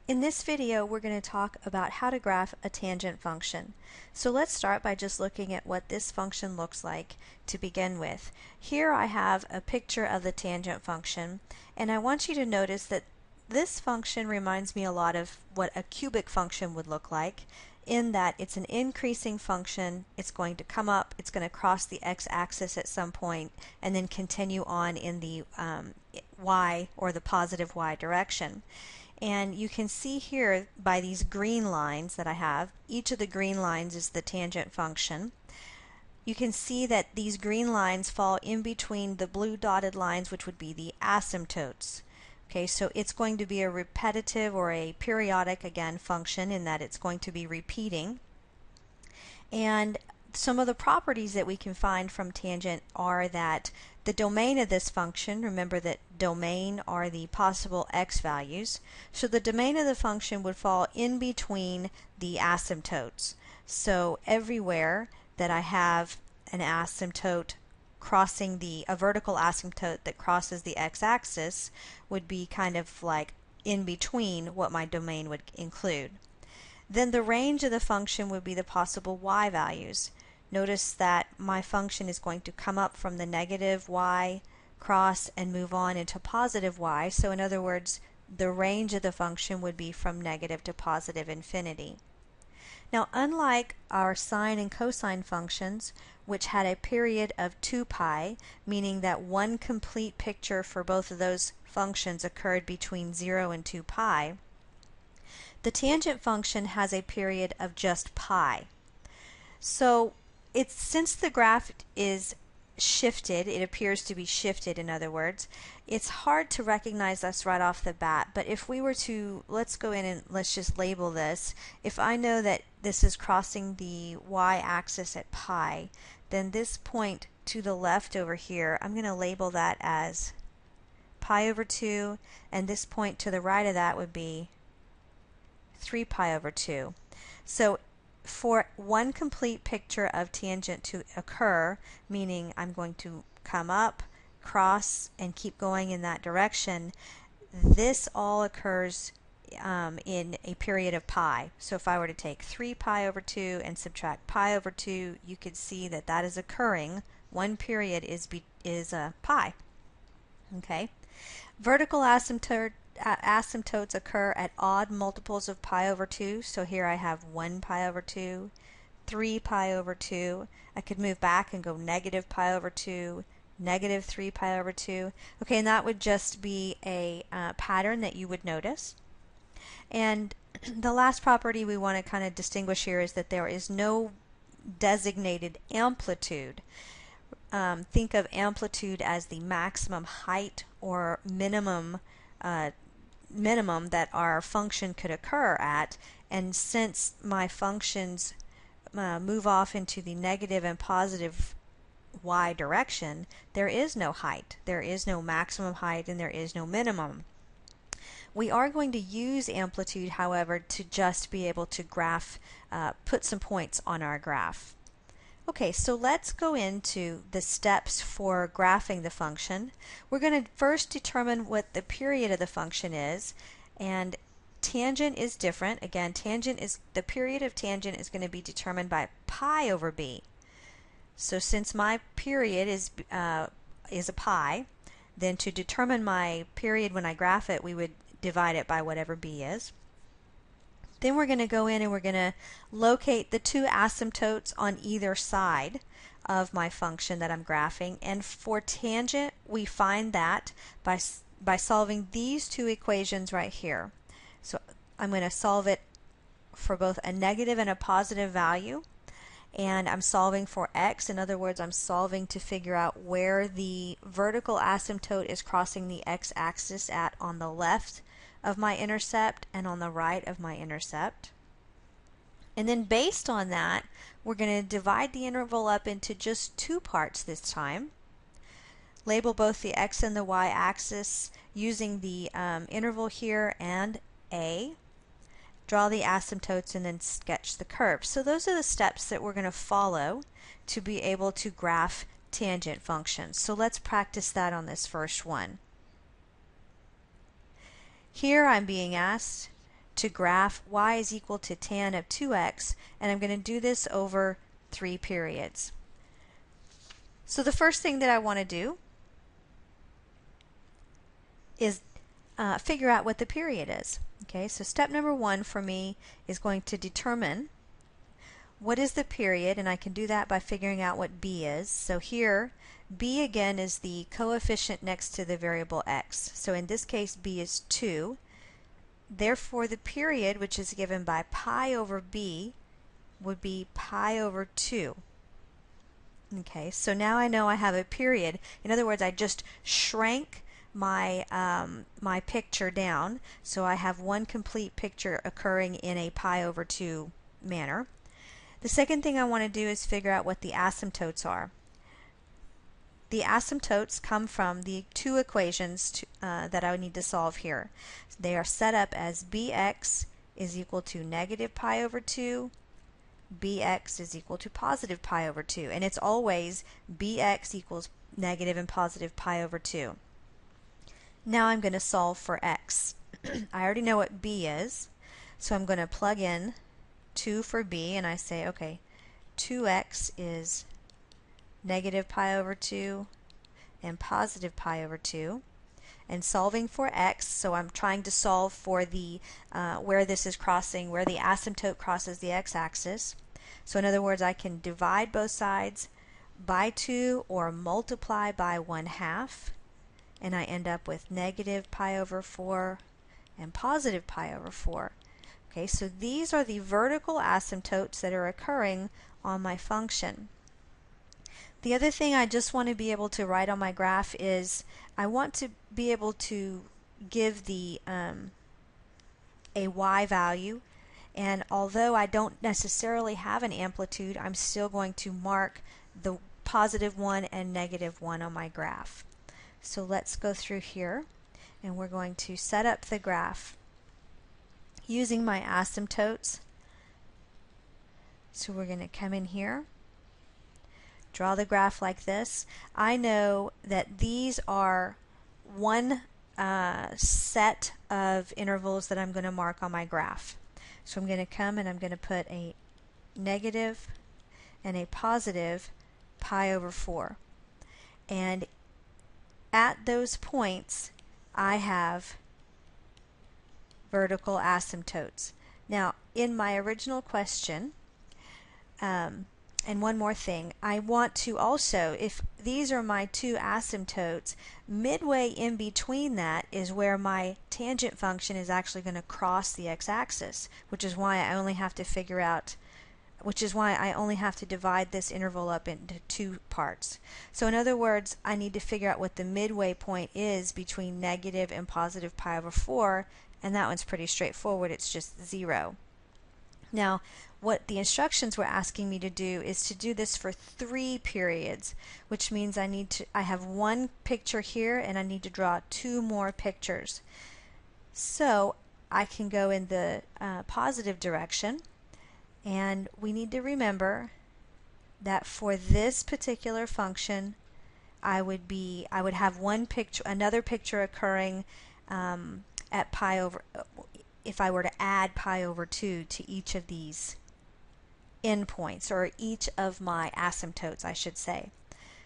In this video, we're going to talk about how to graph a tangent function. So let's start by just looking at what this function looks like to begin with. Here I have a picture of the tangent function, and I want you to notice that this function reminds me a lot of what a cubic function would look like, in that it's an increasing function. It's going to come up, it's going to cross the x-axis at some point, and then continue on in the y, or the positive y direction. And you can see here by these green lines that I have, each of the green lines is the tangent function. You can see that these green lines fall in between the blue dotted lines, which would be the asymptotes. Okay, so it's going to be a repetitive or a periodic, again, function in that it's going to be repeating. And some of the properties that we can find from tangent are that the domain of this function, remember that domain are the possible x values, so the domain of the function would fall in between the asymptotes. So everywhere that I have an asymptote crossing a vertical asymptote that crosses the x-axis would be kind of like in between what my domain would include. Then the range of the function would be the possible y values. Notice that my function is going to come up from the negative y, cross, and move on into positive y. So in other words, the range of the function would be from negative to positive infinity. Now, unlike our sine and cosine functions, which had a period of 2 pi, meaning that one complete picture for both of those functions occurred between 0 and 2 pi, the tangent function has a period of just pi. So since the graph is shifted, it appears to be shifted, in other words, it's hard to recognize this right off the bat. But if we were to, let's go in and let's just label this. If I know that this is crossing the y-axis at pi, then this point to the left over here, I'm going to label that as pi over 2, and this point to the right of that would be 3 pi over 2. So for one complete picture of tangent to occur, meaning I'm going to come up, cross, and keep going in that direction, this all occurs in a period of pi. So if I were to take 3 pi over 2 and subtract pi over 2, you could see that that is occurring. One period is pi. Okay. Vertical asymptotes occur at odd multiples of pi over 2. So here I have 1 pi over 2, 3 pi over 2. I could move back and go negative pi over 2, negative 3 pi over 2. Okay, and that would just be a pattern that you would notice. And the last property we want to kind of distinguish here is that there is no designated amplitude. Think of amplitude as the maximum height or minimum that our function could occur at, and since my functions move off into the negative and positive y direction, there is no height, there is no maximum height, and there is no minimum. We are going to use amplitude, however, to just be able to graph, put some points on our graph. Okay, so let's go into the steps for graphing the function. We're going to first determine what the period of the function is, and tangent is different. Again, the period of tangent is going to be determined by pi over b. So since my period is a pi, then to determine my period when I graph it, we would divide it by whatever b is. Then we're going to go in and we're going to locate the two asymptotes on either side of my function that I'm graphing. And for tangent, we find that by solving these two equations right here. So I'm going to solve it for both a negative and a positive value. And I'm solving for x. In other words, I'm solving to figure out where the vertical asymptote is crossing the x-axis at on the left of my intercept and on the right of my intercept. And then based on that, we're going to divide the interval up into just two parts this time. Label both the x and the y axis using the interval here and a. Draw the asymptotes and then sketch the curve. So those are the steps that we're going to follow to be able to graph tangent functions. So let's practice that on this first one. Here I'm being asked to graph y is equal to tan of 2x, and I'm going to do this over 3 periods. So the first thing that I want to do is figure out what the period is. Okay, so step number 1 for me is going to determine what is the period, and I can do that by figuring out what b is. So here, b again is the coefficient next to the variable x. So in this case, b is 2. Therefore, the period, which is given by pi over b, would be pi over 2. Okay, so now I know I have a period. In other words, I just shrank my my picture down, so I have one complete picture occurring in a pi over 2 manner. The second thing I want to do is figure out what the asymptotes are. The asymptotes come from the two equations that I would need to solve here. They are set up as bx is equal to negative pi over 2, bx is equal to positive pi over 2, and it's always bx equals negative and positive pi over 2. Now I'm going to solve for x. I already know what b is, so I'm going to plug in 2 for b, and I say, okay, 2x is negative pi over 2 and positive pi over 2. And solving for x, so I'm trying to solve for the where this is crossing, where the asymptote crosses the x-axis. So in other words, I can divide both sides by 2 or multiply by 1/2, and I end up with negative pi over 4 and positive pi over 4. Okay, so these are the vertical asymptotes that are occurring on my function. The other thing I just want to be able to write on my graph is I want to be able to give the a y value, and although I don't necessarily have an amplitude, I'm still going to mark the positive 1 and negative 1 on my graph. So let's go through here, and we're going to set up the graph using my asymptotes. So we're going to come in here, draw the graph like this. I know that these are one set of intervals that I'm going to mark on my graph. So I'm going to come and I'm going to put a negative and a positive pi over 4. And at those points, I have vertical asymptotes. Now, in my original question, and one more thing, I want to also, if these are my two asymptotes, midway in between that is where my tangent function is actually going to cross the x-axis, which is why I only have to figure out, which is why I only have to divide this interval up into 2 parts. So in other words, I need to figure out what the midway point is between negative and positive pi over 4, and that one's pretty straightforward, it's just 0. Now, what the instructions were asking me to do is to do this for 3 periods, which means I have one picture here and I need to draw 2 more pictures. So I can go in the positive direction, and we need to remember that for this particular function, I would have one picture, another picture occurring at pi over, if I were to add pi over 2 to each of these endpoints, or each of my asymptotes, I should say.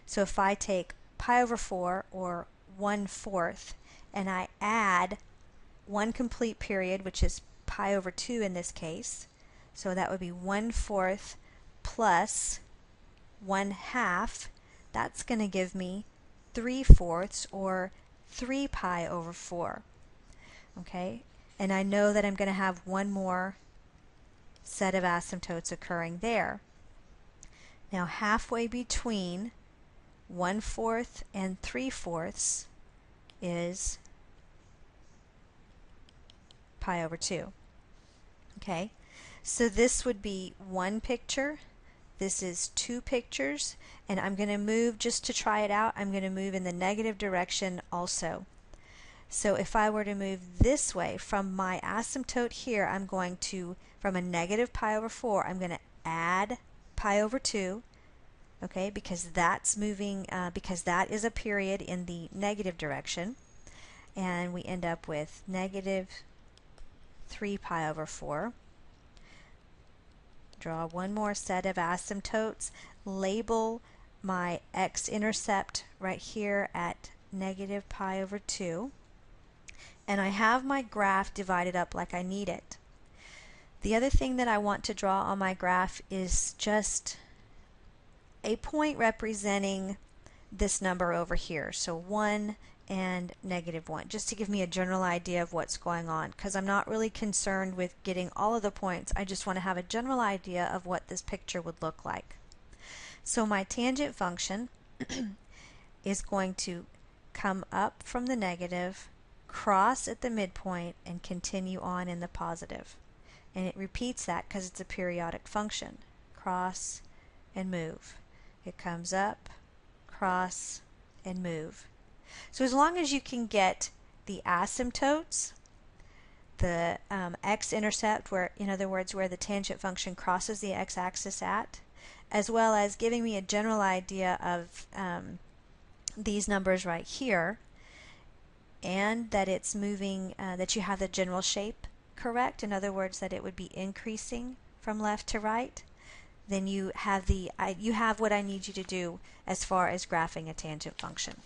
So if I take pi over 4, or 1/4, and I add one complete period, which is pi over 2 in this case, so that would be 1/4 plus 1/2, that's going to give me 3/4, or 3 pi over 4. Okay, and I know that I'm going to have one more set of asymptotes occurring there. Now halfway between 1/4 and 3/4 is pi over 2. Okay, so this would be one picture, this is 2 pictures, and I'm going to move, just to try it out, I'm going to move in the negative direction also. So if I were to move this way from my asymptote here, I'm going to, from a negative pi over 4, I'm going to add pi over 2, okay, because that's moving, because that is a period in the negative direction, and we end up with negative 3 pi over 4. Draw one more set of asymptotes. Label my x-intercept right here at negative pi over 2. And I have my graph divided up like I need it. The other thing that I want to draw on my graph is just a point representing this number over here. So 1 and negative 1, just to give me a general idea of what's going on, because I'm not really concerned with getting all of the points. I just want to have a general idea of what this picture would look like. So my tangent function is going to come up from the negative, cross at the midpoint, and continue on in the positive. And it repeats that because it's a periodic function. Cross and move. It comes up, cross, and move. So as long as you can get the asymptotes, the x-intercept, where, in other words, where the tangent function crosses the x-axis at, as well as giving me a general idea of these numbers right here, and that it's moving, that you have the general shape correct, in other words, that it would be increasing from left to right, then you have what I need you to do as far as graphing a tangent function.